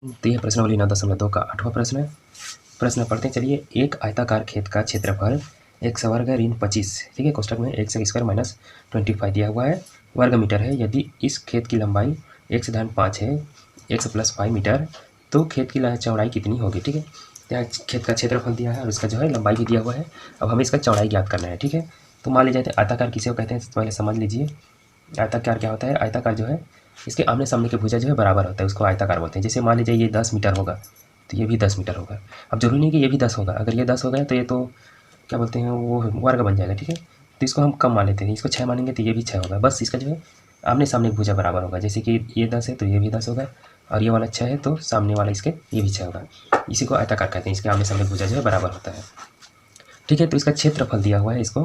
तो यह प्रश्नावली 9.2 का 8वां प्रश्न है। प्रश्न पढ़ते हैं, चलिए। एक आयताकार खेत का क्षेत्रफल x वर्ग ऋण 25, ठीक है, कोष्टक में x स्क्वायर माइनस 25 दिया हुआ है, वर्ग मीटर है। यदि इस खेत की लंबाई x धन 5 है, x प्लस 5 मीटर, तो खेत की चौड़ाई कितनी होगी, ठीक है। यहाँ खेत का क्षेत्रफल दिया है और इसका जो है लंबाई भी दिया हुआ है। अब हमें इसका चौड़ाई ज्ञात करना है, ठीक है। तो मान लीजिए आयताकार किसे कहते हैं, पहले समझ लीजिए। आयताकार क्या होता है? आयताकार जो है इसके आमने सामने के भुजा जो है बराबर होता है, उसको आयताकार बोलते हैं। जैसे मान लीजिए ये 10 मीटर होगा तो ये भी 10 मीटर होगा। अब जरूरी नहीं कि ये भी 10 होगा, अगर ये 10 हो गया तो ये तो क्या बोलते हैं, वो वर्ग बन जाएगा, ठीक है। तो इसको हम कम मान लेते हैं, इसको 6 मानेंगे तो ये भी 6 होगा। बस इसका जो है आमने सामने भुजा बराबर होगा। जैसे कि ये 10 है तो ये भी 10 होगा, और ये वाला 6 है तो सामने वाला इसके ये भी 6 होगा। इसी को आयताकार कहते हैं, इसके आमने सामने भुजा जो है बराबर होता है, ठीक है। तो इसका क्षेत्रफल दिया हुआ है इसको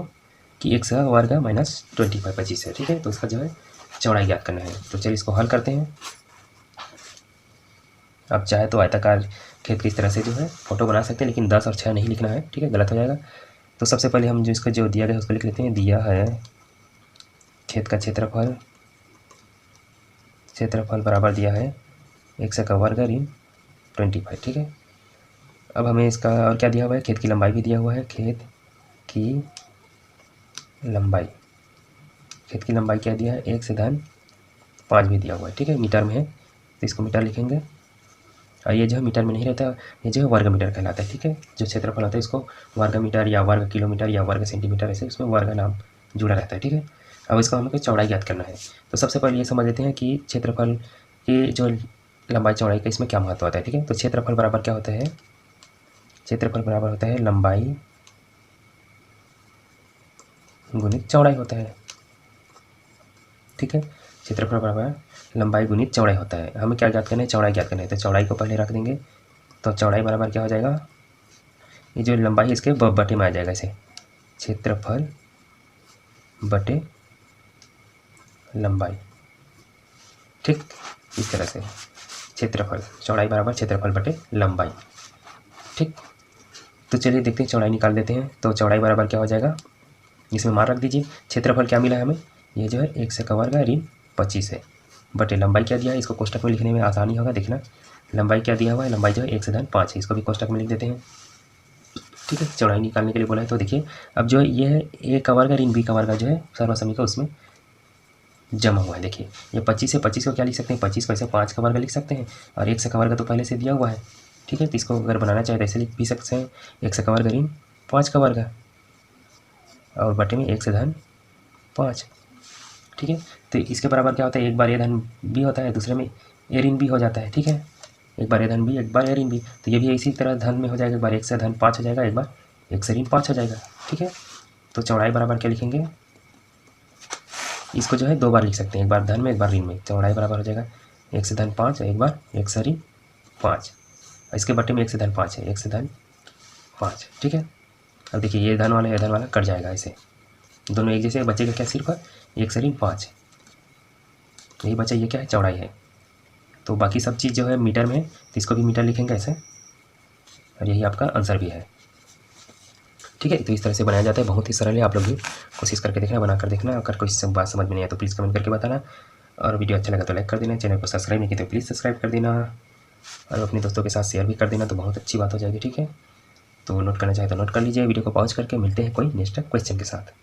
कि x वर्ग माइनस 25 है, ठीक है। तो इसका जो है चौड़ाई ज्ञात करना है। तो चलिए इसको हल करते हैं। अब चाहे तो आयताकार खेत की इस तरह से जो है फोटो बना सकते हैं, लेकिन 10 और 6 नहीं लिखना है, ठीक है, गलत हो जाएगा। तो सबसे पहले हम जो इसका जो दिया गया है उसको लिख लेते हैं। दिया है खेत का क्षेत्रफल, क्षेत्रफल बराबर दिया है x का वर्ग ऋण 25, ठीक है। अब हमें इसका और क्या दिया हुआ है, खेत की लंबाई भी दिया हुआ है। खेत की लंबाई, खेत की लंबाई क्या दिया है, 1 से धन 5 भी दिया हुआ है, ठीक है, मीटर में है तो इसको मीटर लिखेंगे। और ये जो है मीटर में नहीं रहता, ये जो है वर्ग मीटर कहलाता है, ठीक है। जो क्षेत्रफल होता है इसको वर्ग मीटर या वर्ग किलोमीटर या वर्ग सेंटीमीटर, ऐसे उसमें वर्ग नाम जुड़ा रहता है, ठीक है। अब इसका हमें चौड़ाई ज्ञात करना है। तो सबसे पहले ये समझ लेते हैं कि क्षेत्रफल की जो लंबाई चौड़ाई का इसमें क्या महत्व होता है, ठीक है। तो क्षेत्रफल बराबर क्या होता है, क्षेत्रफल बराबर होता है लंबाई गुणित चौड़ाई होता है, ठीक है। क्षेत्रफल बराबर लंबाई गुणित चौड़ाई होता है। हमें क्या ज्ञात करना है, चौड़ाई ज्ञात करना है। तो चौड़ाई को पहले रख देंगे, तो चौड़ाई बराबर क्या हो जाएगा, ये जो लंबाई है इसके बटे में आ जाएगा, इसे क्षेत्रफल बटे लंबाई, ठीक, इस तरह से क्षेत्रफल, चौड़ाई बराबर क्षेत्रफल बटे लंबाई, ठीक। तो चलिए देखते हैं, चौड़ाई निकाल देते हैं। तो चौड़ाई बराबर क्या हो जाएगा, इसमें मान रख दीजिए। क्षेत्रफल क्या मिला है हमें, ये जो है 1 का वर्ग ऋण 25 है, बटे लंबाई क्या दिया है, इसको कोष्टक में लिखने में आसानी होगा, देखना। लंबाई क्या दिया हुआ है, लंबाई जो है 1 से धन 5 है, इसको भी कोष्टक में लिख देते हैं, ठीक है। चौड़ाई निकालने के लिए बोला है। तो देखिए अब जो है ये है a का वर्ग ऋण b का वर्ग जो है सर्वसमी का उसमें जमा हुआ है। देखिए ये 25 है, 25 को क्या लिख सकते हैं, 25 को ऐसे 5 का वर्ग लिख सकते हैं, और 1 का वर्ग तो पहले से दिया हुआ है, ठीक है। तो इसको अगर बनाना चाहे तो ऐसे लिख भी सकते हैं, 1 का वर्ग ऋण 5 का वर्ग और बटे में 1 से धन 5, ठीक है। तो इसके बराबर क्या होता है, एक बार ए धन बी होता है, दूसरे में ए ऋण बी हो जाता है, ठीक है। एक बार ए धन बी, एक बार ए ऋण बी, तो ये भी इसी तरह धन में हो जाएगा, एक बार 1 से धन 5 हो जाएगा, एक बार 1 से ऋण 5 हो जाएगा, ठीक है। तो चौड़ाई बराबर क्या लिखेंगे, इसको जो है 2 बार लिख सकते हैं, एक बार धन में एक बार ऋण में। चौड़ाई बराबर हो जाएगा 1 से धन 5, एक बार 1 से ऋण 5, इसके बटे में 1 से धन 5 है, 1 से धन 5, ठीक है। अब देखिए ये धन वाला कट जाएगा, ऐसे दोनों एक जैसे बचेगा, क्या सिर्फ 1 से ऋण 5, यही बचा, ये क्या है, चौड़ाई है। तो बाकी सब चीज़ जो है मीटर में, तो इसको भी मीटर लिखेंगे ऐसे, और यही आपका आंसर भी है, ठीक है। तो इस तरह से बनाया जाता है, बहुत ही सरल है, आप लोग भी कोशिश करके देखना, बना कर देखना। अगर कोई सब बात समझ में नहीं आए तो प्लीज़ कमेंट करके बताना, और वीडियो अच्छा लगा तो लाइक कर देना, चैनल को सब्सक्राइब नहीं किया तो प्लीज़ सब्सक्राइब कर देना, और अपने दोस्तों के साथ शेयर भी कर देना, तो बहुत अच्छी बात हो जाएगी, ठीक है। तो नोट करना चाहे तो नोट कर लीजिए। वीडियो को पॉज करके मिलते हैं कोई नेक्स्ट क्वेश्चन के साथ।